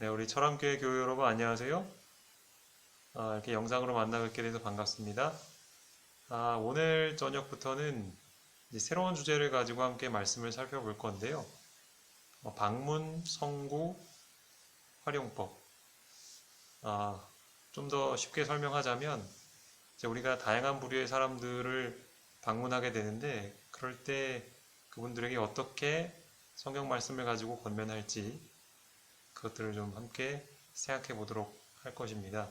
네, 우리 철암교회 교회 여러분 안녕하세요. 이렇게 영상으로 만나 뵙게 돼서 반갑습니다. 오늘 저녁부터는 이제 새로운 주제를 가지고 함께 말씀을 살펴볼 건데요. 방문, 성구, 활용법. 좀 더 쉽게 설명하자면 이제 우리가 다양한 부류의 사람들을 방문하게 되는데 그럴 때 그분들에게 어떻게 성경 말씀을 가지고 권면할지 그것들을 좀 함께 생각해 보도록 할 것입니다.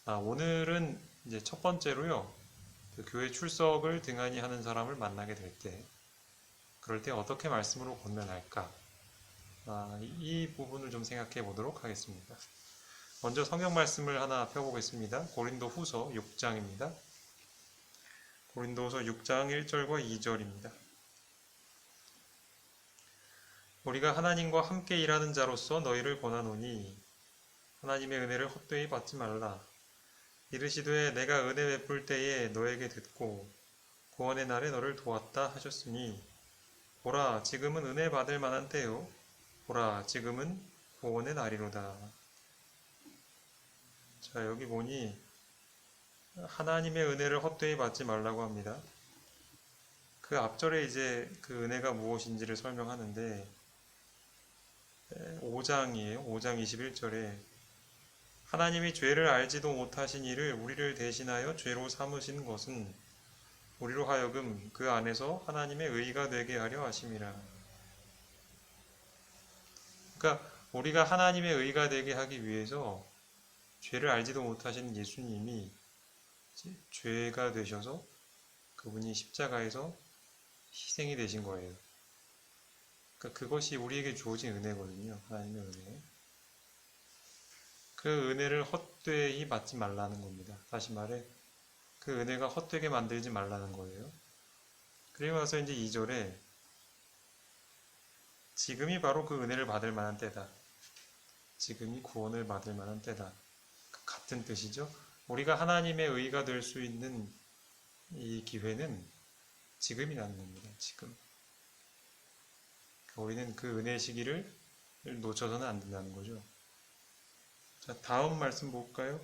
오늘은 이제 첫 번째로요, 그 교회 출석을 등한히 하는 사람을 만나게 될 때, 그럴 때 어떻게 말씀으로 권면할까? 이 부분을 좀 생각해 보도록 하겠습니다. 먼저 성경 말씀을 하나 펴보겠습니다. 고린도 후서 6장입니다. 고린도 후서 6장 1절과 2절입니다. 우리가 하나님과 함께 일하는 자로서 너희를 권하노니 하나님의 은혜를 헛되이 받지 말라. 이르시되 내가 은혜 베풀 때에 너에게 듣고 구원의 날에 너를 도왔다 하셨으니 보라 지금은 은혜 받을 만한 때요 보라 지금은 구원의 날이로다. 자, 여기 보니 하나님의 은혜를 헛되이 받지 말라고 합니다. 그 앞절에 이제 그 은혜가 무엇인지를 설명하는데 5장이에요. 5장 21절에 하나님이 죄를 알지도 못하신 이를 우리를 대신하여 죄로 삼으신 것은 우리로 하여금 그 안에서 하나님의 의가 되게 하려 하심이라. 그러니까 우리가 하나님의 의가 되게 하기 위해서 죄를 알지도 못하신 예수님이 죄가 되셔서 그분이 십자가에서 희생이 되신 거예요. 그러니까 그것이 우리에게 주어진 은혜거든요. 하나님의 은혜. 그 은혜를 헛되이 받지 말라는 겁니다. 다시 말해 그 은혜가 헛되게 만들지 말라는 거예요. 그리고 나서 이제 2절에 지금이 바로 그 은혜를 받을 만한 때다. 지금이 구원을 받을 만한 때다. 같은 뜻이죠. 우리가 하나님의 의가 될 수 있는 이 기회는 지금이라는 겁니다. 지금. 우리는 그 은혜의 시기를 놓쳐서는 안 된다는 거죠. 자, 다음 말씀 볼까요?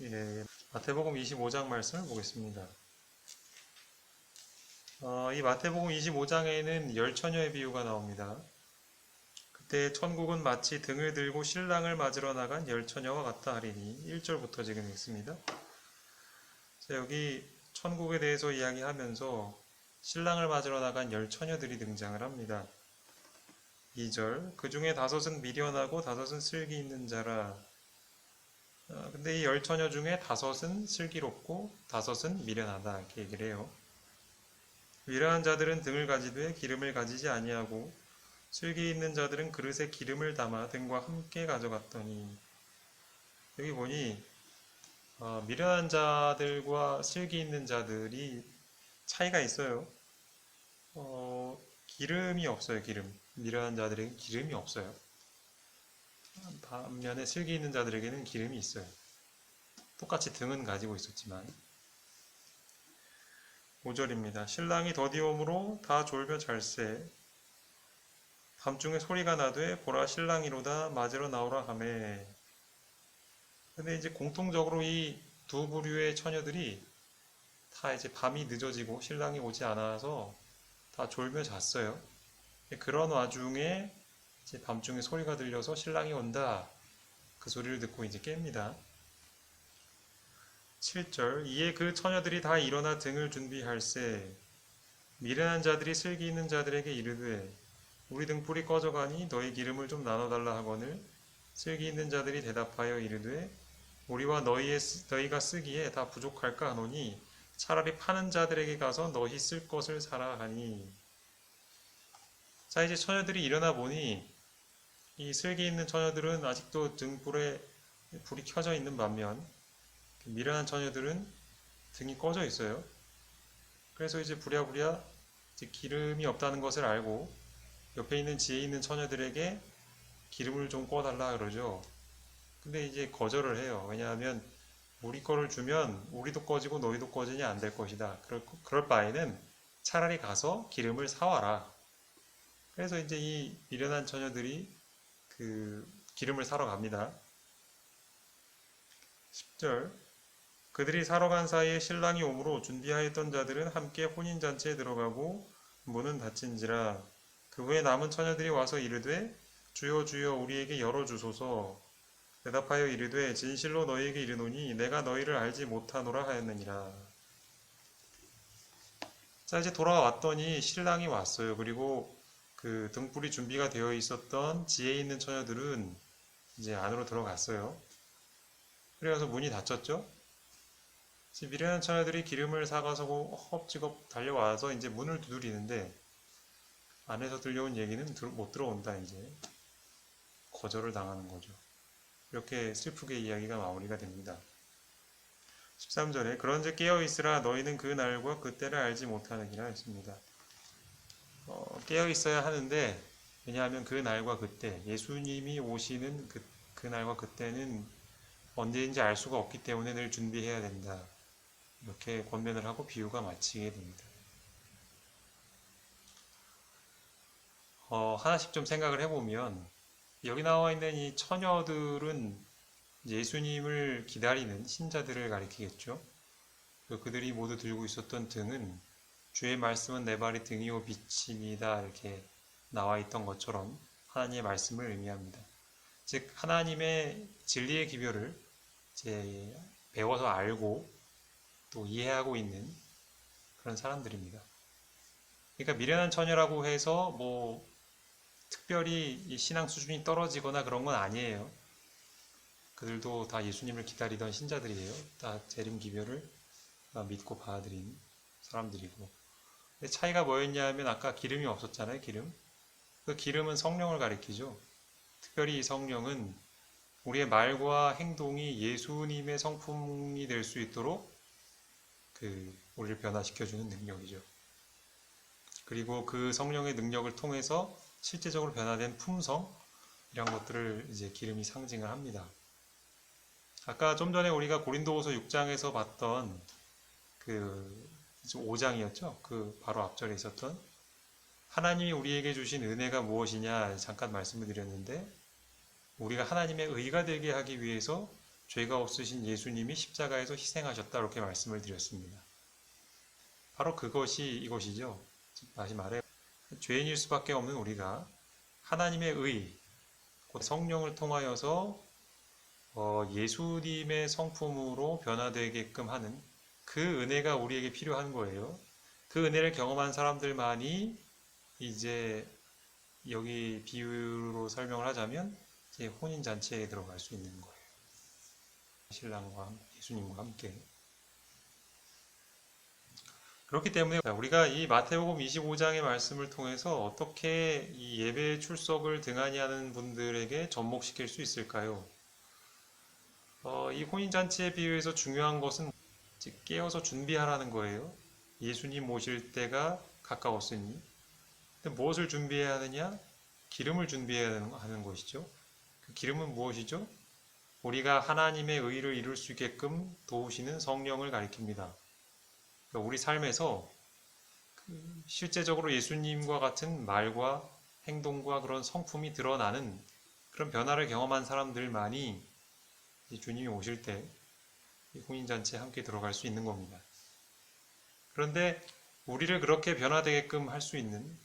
예, 마태복음 25장 말씀을 보겠습니다. 이 마태복음 25장에는 열처녀의 비유가 나옵니다. 그때 천국은 마치 등을 들고 신랑을 맞으러 나간 열처녀와 같다 하리니 1절부터 지금 읽습니다. 자, 여기 천국에 대해서 이야기하면서 신랑을 맞으러 나간 열처녀들이 등장을 합니다. 2절 그 중에 5은 미련하고 5은 슬기 있는 자라. 근데 이 열처녀 중에 5은 슬기롭고 5은 미련하다 이렇게 얘기를 해요. 미련한 자들은 등을 가지되 기름을 가지지 아니하고 슬기 있는 자들은 그릇에 기름을 담아 등과 함께 가져갔더니, 여기 보니 미련한 자들과 슬기 있는 자들이 차이가 있어요. 기름이 없어요. 미련한 자들에게는 기름이 없어요. 반면에 슬기 있는 자들에게는 기름이 있어요. 똑같이 등은 가지고 있었지만. 5절입니다. 신랑이 더디옴으로 다 졸며 잘세 밤중에 소리가 나되 보라 신랑이로다 맞으러 나오라 하매. 근데 이제 공통적으로 이 두 부류의 처녀들이 다 이제 밤이 늦어지고 신랑이 오지 않아서 다 졸며 잤어요. 그런 와중에 이제 밤중에 소리가 들려서 신랑이 온다. 그 소리를 듣고 이제 깹니다. 7절 이에 그 처녀들이 다 일어나 등을 준비할세 미련한 자들이 슬기 있는 자들에게 이르되 우리 등불이 꺼져가니 너희 기름을 좀 나눠달라 하거늘 슬기 있는 자들이 대답하여 이르되 우리와 너희가 쓰기에 다 부족할까 하노니 차라리 파는 자들에게 가서 너희 쓸 것을 사라 하니. 자, 이제 처녀들이 일어나 보니 이 슬기 있는 처녀들은 아직도 등불에 불이 켜져 있는 반면 미련한 처녀들은 등이 꺼져 있어요. 그래서 이제 부랴부랴 이제 기름이 없다는 것을 알고 옆에 있는 지혜 있는 처녀들에게 기름을 좀 꺼달라 그러죠. 근데 이제 거절을 해요. 왜냐하면 우리 거를 주면 우리도 꺼지고 너희도 꺼지냐 안 될 것이다. 그럴 바에는 차라리 가서 기름을 사와라. 그래서 이제 이 미련한 처녀들이 그 기름을 사러 갑니다. 10절 그들이 사러 간 사이에 신랑이 오므로 준비하였던 자들은 함께 혼인잔치에 들어가고 문은 닫힌지라. 그 후에 남은 처녀들이 와서 이르되 주여 주여 우리에게 열어주소서. 대답하여 이르되 진실로 너희에게 이르노니 내가 너희를 알지 못하노라 하였느니라. 자, 이제 돌아왔더니 신랑이 왔어요. 그리고 그 등불이 준비가 되어 있었던 지혜 있는 처녀들은 이제 안으로 들어갔어요. 그래서 문이 닫혔죠. 미련한 처녀들이 기름을 사가지고 허겁지겁 달려와서 이제 문을 두드리는데 안에서 들려온 얘기는 못 들어온다. 이제 거절을 당하는 거죠. 이렇게 슬프게 이야기가 마무리가 됩니다. 13절에 그런즉 깨어있으라 너희는 그 날과 그 때를 알지 못하느니라 했습니다. 깨어있어야 하는데 왜냐하면 그 날과 그때 예수님이 오시는 그 날과 그때는 언제인지 알 수가 없기 때문에 늘 준비해야 된다. 이렇게 권면을 하고 비유가 마치게 됩니다. 하나씩 좀 생각을 해보면 여기 나와 있는 이 처녀들은 예수님을 기다리는 신자들을 가리키겠죠. 그들이 모두 들고 있었던 등은 주의 말씀은 내 발이 등이요 빛입니다. 이렇게 나와 있던 것처럼 하나님의 말씀을 의미합니다. 즉 하나님의 진리의 기별을 이제 배워서 알고 또 이해하고 있는 그런 사람들입니다. 그러니까 미련한 처녀라고 해서 뭐 특별히 신앙 수준이 떨어지거나 그런 건 아니에요. 그들도 다 예수님을 기다리던 신자들이에요. 다 재림 기별을 믿고 받아들인 사람들이고. 근데 차이가 뭐였냐면 아까 기름이 없었잖아요. 기름. 그 기름은 성령을 가리키죠. 특별히 이 성령은 우리의 말과 행동이 예수님의 성품이 될 수 있도록 우리를 변화시켜주는 능력이죠. 그리고 그 성령의 능력을 통해서 실제적으로 변화된 품성 이런 것들을 이제 기름이 상징을 합니다. 아까 좀 전에 우리가 고린도후서 6장에서 봤던 그 5장이었죠. 그 바로 앞절에 있었던 하나님이 우리에게 주신 은혜가 무엇이냐 잠깐 말씀을 드렸는데 우리가 하나님의 의가 되게 하기 위해서 죄가 없으신 예수님이 십자가에서 희생하셨다 이렇게 말씀을 드렸습니다. 바로 그것이 이것이죠. 다시 말해 죄인일 수밖에 없는 우리가 하나님의 의, 곧 성령을 통하여서 예수님의 성품으로 변화되게끔 하는 그 은혜가 우리에게 필요한 거예요. 그 은혜를 경험한 사람들만이 이제 여기 비유로 설명을 하자면 이제 혼인잔치에 들어갈 수 있는 거예요. 신랑과 예수님과 함께. 그렇기 때문에 우리가 이 마태복음 25장의 말씀을 통해서 어떻게 이 예배 출석을 등한히 하는 분들에게 접목시킬 수 있을까요? 이 혼인잔치에 비유해서 중요한 것은 깨어서 준비하라는 거예요. 예수님 오실 때가 가까웠으니. 근데 무엇을 준비해야 하느냐? 기름을 준비해야 하는 것이죠. 그 기름은 무엇이죠? 우리가 하나님의 의를 이룰 수 있게끔 도우시는 성령을 가리킵니다. 그러니까 우리 삶에서 실제적으로 예수님과 같은 말과 행동과 그런 성품이 드러나는 그런 변화를 경험한 사람들만이 주님이 오실 때 혼인잔치에 함께 들어갈 수 있는 겁니다. 그런데 우리를 그렇게 변화되게끔 할 수 있는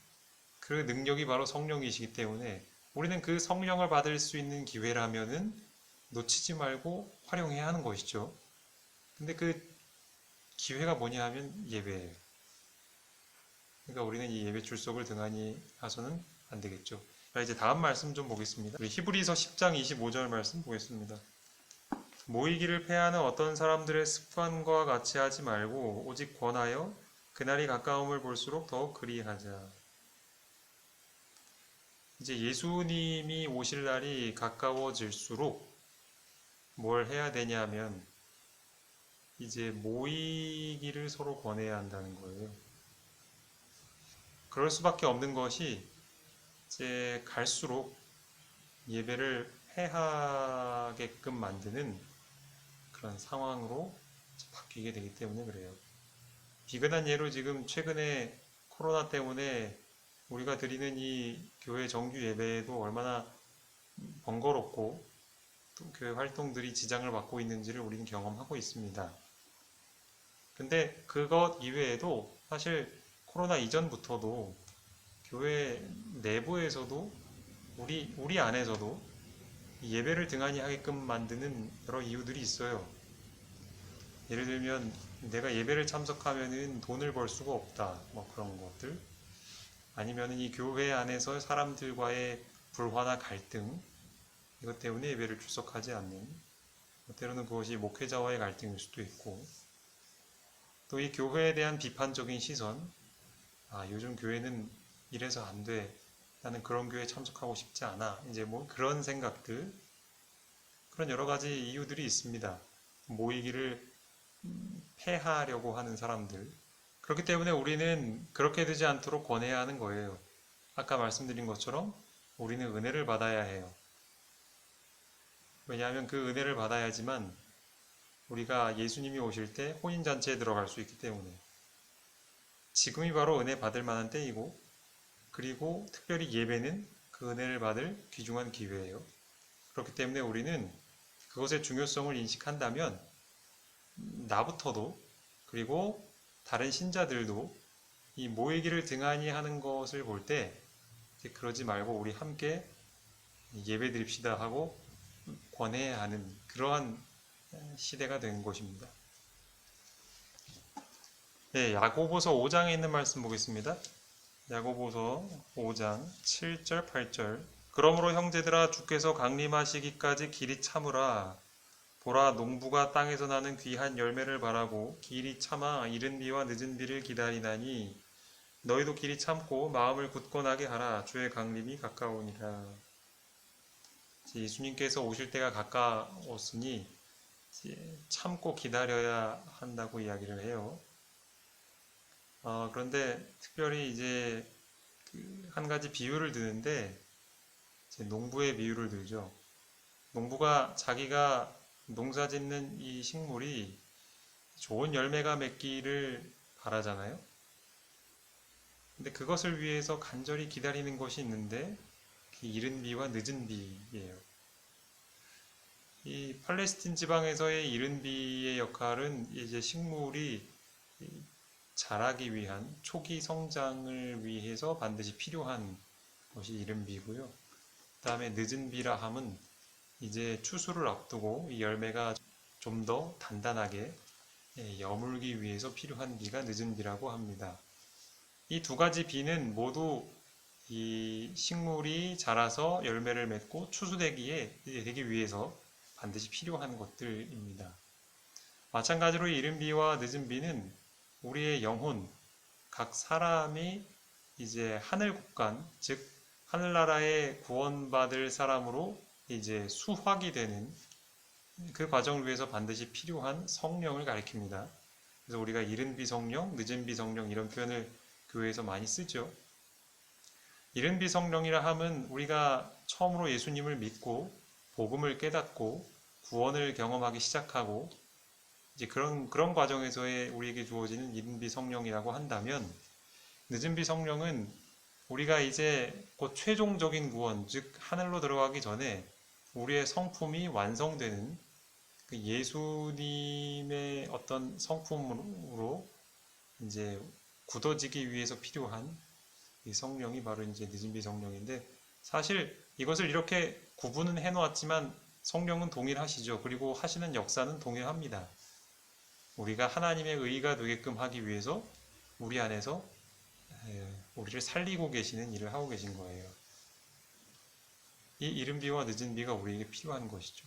그 능력이 바로 성령이시기 때문에 우리는 그 성령을 받을 수 있는 기회라면은 놓치지 말고 활용해야 하는 것이죠. 근데 그 기회가 뭐냐 하면 예배예요. 그러니까 우리는 이 예배 출석을 등한히 해서는 안 되겠죠. 자, 이제 다음 말씀 좀 보겠습니다. 우리 히브리서 10장 25절 말씀 보겠습니다. 모이기를 패하는 어떤 사람들의 습관과 같이 하지 말고 오직 권하여 그날이 가까움을 볼수록 더욱 그리하자. 이제 예수님이 오실 날이 가까워질수록 뭘 해야 되냐면 이제 모이기를 서로 권해야 한다는 거예요. 그럴 수밖에 없는 것이 이제 갈수록 예배를 패하게끔 만드는 그런 상황으로 바뀌게 되기 때문에 그래요. 비근한 예로 지금 최근에 코로나 때문에 우리가 드리는 이 교회 정규 예배에도 얼마나 번거롭고 또 교회 활동들이 지장을 받고 있는지를 우리는 경험하고 있습니다. 근데 그것 이외에도 사실 코로나 이전부터도 교회 내부에서도 우리 안에서도 예배를 등한히 하게끔 만드는 여러 이유들이 있어요. 예를 들면 내가 예배를 참석하면은 돈을 벌 수가 없다. 뭐 그런 것들. 아니면은 이 교회 안에서 사람들과의 불화나 갈등, 이것 때문에 예배를 출석하지 않는, 때로는 그것이 목회자와의 갈등일 수도 있고, 또 이 교회에 대한 비판적인 시선, 요즘 교회는 이래서 안 돼. 나는 그런 교회에 참석하고 싶지 않아. 이제 뭐 그런 생각들, 그런 여러 가지 이유들이 있습니다. 모이기를 폐하려고 하는 사람들. 그렇기 때문에 우리는 그렇게 되지 않도록 권해야 하는 거예요. 아까 말씀드린 것처럼 우리는 은혜를 받아야 해요. 왜냐하면 그 은혜를 받아야지만 우리가 예수님이 오실 때 혼인잔치에 들어갈 수 있기 때문에 지금이 바로 은혜 받을 만한 때이고 그리고 특별히 예배는 그 은혜를 받을 귀중한 기회예요. 그렇기 때문에 우리는 그것의 중요성을 인식한다면 나부터도 그리고 다른 신자들도 이 모이기를 등한히 하는 것을 볼 때 그러지 말고 우리 함께 예배 드립시다 하고 권해야 하는 그러한 시대가 된 것입니다. 네, 야고보서 5장에 있는 말씀 보겠습니다. 야고보서 5장 7절 8절 그러므로 형제들아 주께서 강림하시기까지 길이 참으라. 보라 농부가 땅에서 나는 귀한 열매를 바라고 길이 참아 이른 비와 늦은 비를 기다리나니 너희도 길이 참고 마음을 굳건하게 하라. 주의 강림이 가까우니라. 예수님께서 오실 때가 가까웠으니 참고 기다려야 한다고 이야기를 해요. 그런데 특별히 이제 한 가지 비유를 드는데 농부의 비유를 들죠. 농부가 자기가 농사 짓는 이 식물이 좋은 열매가 맺기를 바라잖아요. 근데 그것을 위해서 간절히 기다리는 것이 있는데 이른 비와 늦은 비예요. 이 팔레스틴 지방에서의 이른 비의 역할은 이제 식물이 자라기 위한 초기 성장을 위해서 반드시 필요한 것이 이른 비고요. 그 다음에 늦은 비라 함은 이제 추수를 앞두고 이 열매가 좀 더 단단하게 여물기 위해서 필요한 비가 늦은 비라고 합니다. 이 두 가지 비는 모두 이 식물이 자라서 열매를 맺고 되기 위해서 반드시 필요한 것들입니다. 마찬가지로 이른 비와 늦은 비는 우리의 영혼, 각 사람이 이제 하늘 국간, 즉 하늘나라에 구원받을 사람으로 이제 수확이 되는 그 과정을 위해서 반드시 필요한 성령을 가리킵니다. 그래서 우리가 이른 비 성령, 늦은 비 성령 이런 표현을 교회에서 많이 쓰죠. 이른 비 성령이라 함은 우리가 처음으로 예수님을 믿고 복음을 깨닫고 구원을 경험하기 시작하고 이제 그런 과정에서의 우리에게 주어지는 이른 비 성령이라고 한다면 늦은 비 성령은 우리가 이제 곧 최종적인 구원, 즉 하늘로 들어가기 전에 우리의 성품이 완성되는 그 예수님의 어떤 성품으로 이제 굳어지기 위해서 필요한 이 성령이 바로 이제 늦은 비 성령인데 사실 이것을 이렇게 구분은 해놓았지만 성령은 동일하시죠. 그리고 하시는 역사는 동일합니다. 우리가 하나님의 의가 되게끔 하기 위해서 우리 안에서 우리를 살리고 계시는 일을 하고 계신 거예요. 이 이른 비와 늦은 비가 우리에게 필요한 것이죠.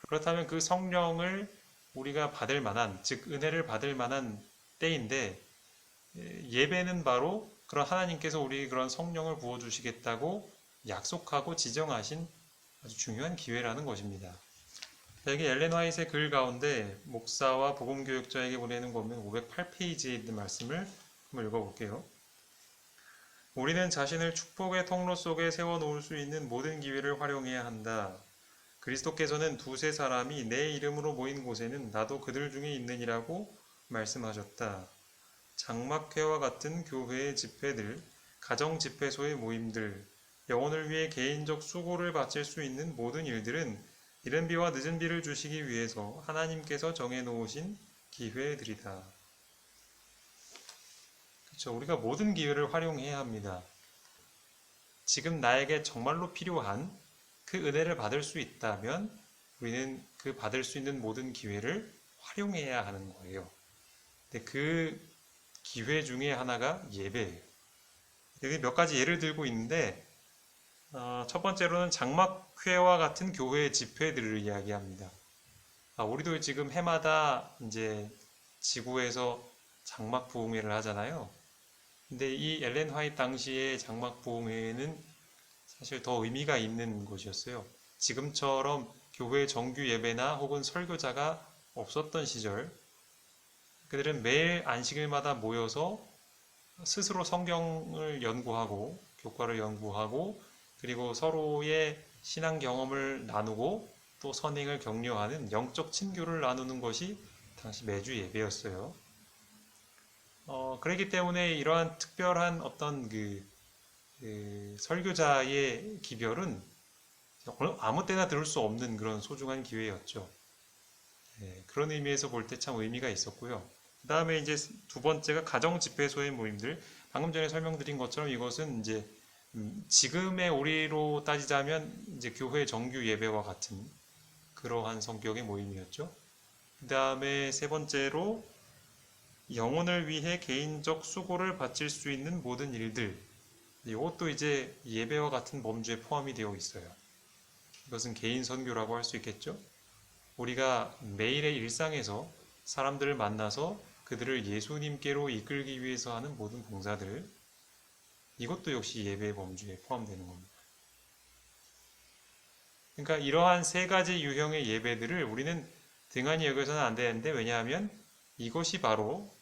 그렇다면 그 성령을 우리가 받을 만한, 즉 은혜를 받을 만한 때인데 예배는 바로 그런 하나님께서 우리 그런 성령을 부어주시겠다고 약속하고 지정하신 아주 중요한 기회라는 것입니다. 여기 엘렌 화이트의 글 가운데 목사와 복음교육자에게 보내는 거면 508페이지에 있는 말씀을 한번 읽어볼게요. 우리는 자신을 축복의 통로 속에 세워놓을 수 있는 모든 기회를 활용해야 한다. 그리스도께서는 두세 사람이 내 이름으로 모인 곳에는 나도 그들 중에 있느니라고 말씀하셨다. 장막회와 같은 교회의 집회들, 가정 집회소의 모임들, 영혼을 위해 개인적 수고를 바칠 수 있는 모든 일들은 이른 비와 늦은 비를 주시기 위해서 하나님께서 정해놓으신 기회들이다. 그렇죠. 우리가 모든 기회를 활용해야 합니다. 지금 나에게 정말로 필요한 그 은혜를 받을 수 있다면 우리는 그 받을 수 있는 모든 기회를 활용해야 하는 거예요. 근데 그 기회 중에 하나가 예배예요. 여기 몇 가지 예를 들고 있는데 첫 번째로는 장막회와 같은 교회 집회들을 이야기합니다. 우리도 지금 해마다 이제 지구에서 장막 부흥회를 하잖아요. 근데 이 엘렌 화이트 당시의 장막 부흥회는 사실 더 의미가 있는 곳이었어요. 지금처럼 교회 정규 예배나 혹은 설교자가 없었던 시절, 그들은 매일 안식일마다 모여서 스스로 성경을 연구하고 교과를 연구하고 그리고 서로의 신앙 경험을 나누고 또 선행을 격려하는 영적 친교를 나누는 것이 당시 매주 예배였어요. 그렇기 때문에 이러한 특별한 어떤 그 설교자의 기별은 아무 때나 들을 수 없는 그런 소중한 기회였죠. 그런 의미에서 볼 때 참 의미가 있었고요. 그 다음에 이제 두 번째가 가정 집회소의 모임들. 방금 전에 설명드린 것처럼 이것은 이제 지금의 우리로 따지자면 이제 교회 정규 예배와 같은 그러한 성격의 모임이었죠. 그 다음에 세 번째로 영혼을 위해 개인적 수고를 바칠 수 있는 모든 일들. 이것도 이제 예배와 같은 범주에 포함이 되어 있어요. 이것은 개인 선교라고 할 수 있겠죠. 우리가 매일의 일상에서 사람들을 만나서 그들을 예수님께로 이끌기 위해서 하는 모든 봉사들, 이것도 역시 예배의 범주에 포함되는 겁니다. 그러니까 이러한 세 가지 유형의 예배들을 우리는 등한히 여겨서는 안 되는데, 왜냐하면 이것이 바로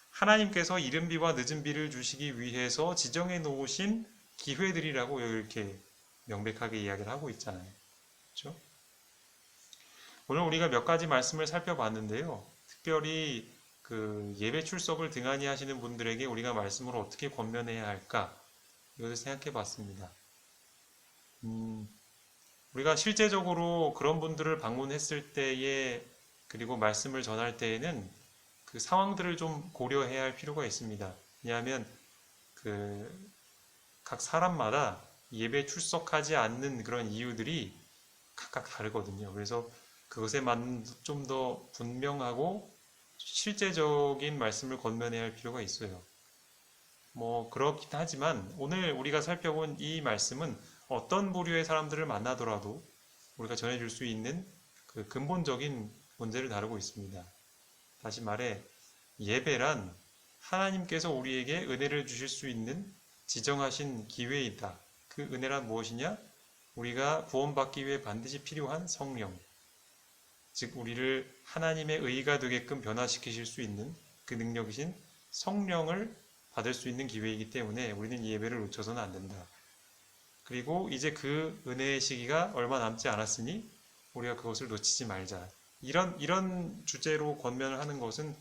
하나님께서 이른 비와 늦은 비를 주시기 위해서 지정해 놓으신 기회들이라고 이렇게 명백하게 이야기를 하고 있잖아요. 그렇죠? 오늘 우리가 몇 가지 말씀을 살펴봤는데요. 특별히 그 예배 출석을 등한히 하시는 분들에게 우리가 말씀으로 어떻게 권면해야 할까? 이것을 생각해 봤습니다. 우리가 실제적으로 그런 분들을 방문했을 때에 그리고 말씀을 전할 때에는 그 상황들을 좀 고려해야 할 필요가 있습니다. 왜냐하면 그 각 사람마다 예배 출석하지 않는 그런 이유들이 각각 다르거든요. 그래서 그것에 맞는 좀 더 분명하고 실제적인 말씀을 권면해야 할 필요가 있어요. 그렇긴 하지만 오늘 우리가 살펴본 이 말씀은 어떤 부류의 사람들을 만나더라도 우리가 전해줄 수 있는 그 근본적인 문제를 다루고 있습니다. 다시 말해 예배란 하나님께서 우리에게 은혜를 주실 수 있는 지정하신 기회이다. 그 은혜란 무엇이냐? 우리가 구원받기 위해 반드시 필요한 성령, 즉 우리를 하나님의 의가 되게끔 변화시키실 수 있는 그 능력이신 성령을 받을 수 있는 기회이기 때문에 우리는 이 예배를 놓쳐서는 안 된다. 그리고 이제 그 은혜의 시기가 얼마 남지 않았으니 우리가 그것을 놓치지 말자. 이런 주제로 권면을 하는 것은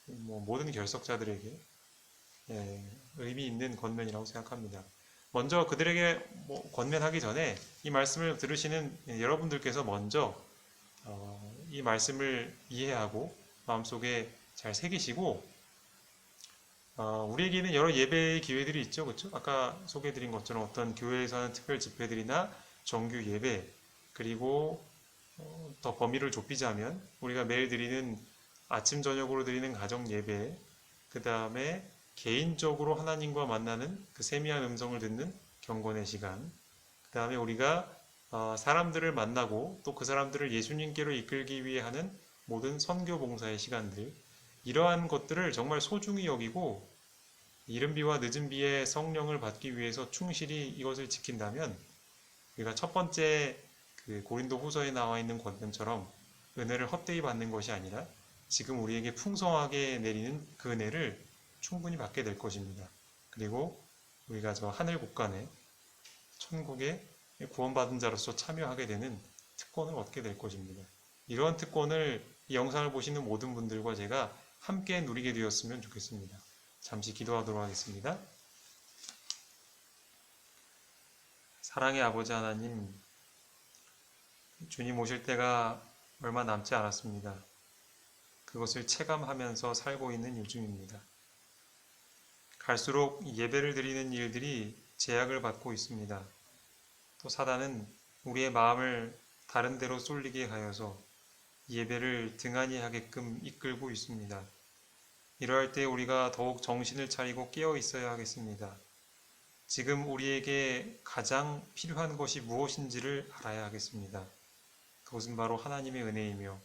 모든 결석자들에게 의미 있는 권면이라고 생각합니다. 먼저 그들에게 권면하기 전에 이 말씀을 들으시는 여러분들께서 먼저 이 말씀을 이해하고 마음속에 잘 새기시고 우리에게는 여러 예배의 기회들이 있죠. 그렇죠? 아까 소개해드린 것처럼 어떤 교회에서 하는 특별 집회들이나 정규 예배, 그리고 더 범위를 좁히자면 우리가 매일 드리는 아침 저녁으로 드리는 가정 예배, 그 다음에 개인적으로 하나님과 만나는 그 세미한 음성을 듣는 경건의 시간, 그 다음에 우리가 사람들을 만나고 또 그 사람들을 예수님께로 이끌기 위해 하는 모든 선교 봉사의 시간들, 이러한 것들을 정말 소중히 여기고 이른 비와 늦은 비의 성령을 받기 위해서 충실히 이것을 지킨다면 우리가 첫 번째 그 고린도 후서에 나와 있는 권면처럼 은혜를 헛되이 받는 것이 아니라 지금 우리에게 풍성하게 내리는 그 은혜를 충분히 받게 될 것입니다. 그리고 우리가 저 하늘 국간에 천국에 구원받은 자로서 참여하게 되는 특권을 얻게 될 것입니다. 이러한 특권을 이 영상을 보시는 모든 분들과 제가 함께 누리게 되었으면 좋겠습니다. 잠시 기도하도록 하겠습니다. 사랑의 아버지 하나님, 주님 오실 때가 얼마 남지 않았습니다. 그것을 체감하면서 살고 있는 요즘입니다. 갈수록 예배를 드리는 일들이 제약을 받고 있습니다. 또 사단은 우리의 마음을 다른 데로 쏠리게 하여서 예배를 등한히 하게끔 이끌고 있습니다. 이러할 때 우리가 더욱 정신을 차리고 깨어 있어야 하겠습니다. 지금 우리에게 가장 필요한 것이 무엇인지를 알아야 하겠습니다. 그것은 바로 하나님의 은혜이며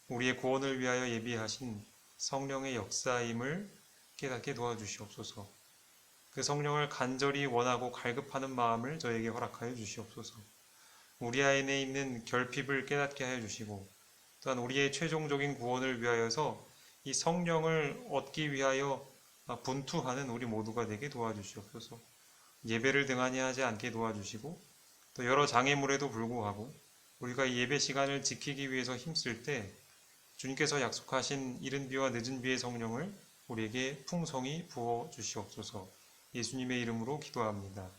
우리의 구원을 위하여 예비하신 성령의 역사임을 깨닫게 도와주시옵소서. 그 성령을 간절히 원하고 갈급하는 마음을 저에게 허락하여 주시옵소서. 우리 안에 있는 결핍을 깨닫게 하여 주시고 또한 우리의 최종적인 구원을 위하여서 이 성령을 얻기 위하여 분투하는 우리 모두가 되게 도와주시옵소서. 예배를 등한히 하지 않게 도와주시고 또 여러 장애물에도 불구하고 우리가 예배 시간을 지키기 위해서 힘쓸 때 주님께서 약속하신 이른 비와 늦은 비의 성령을 우리에게 풍성히 부어 주시옵소서. 예수님의 이름으로 기도합니다.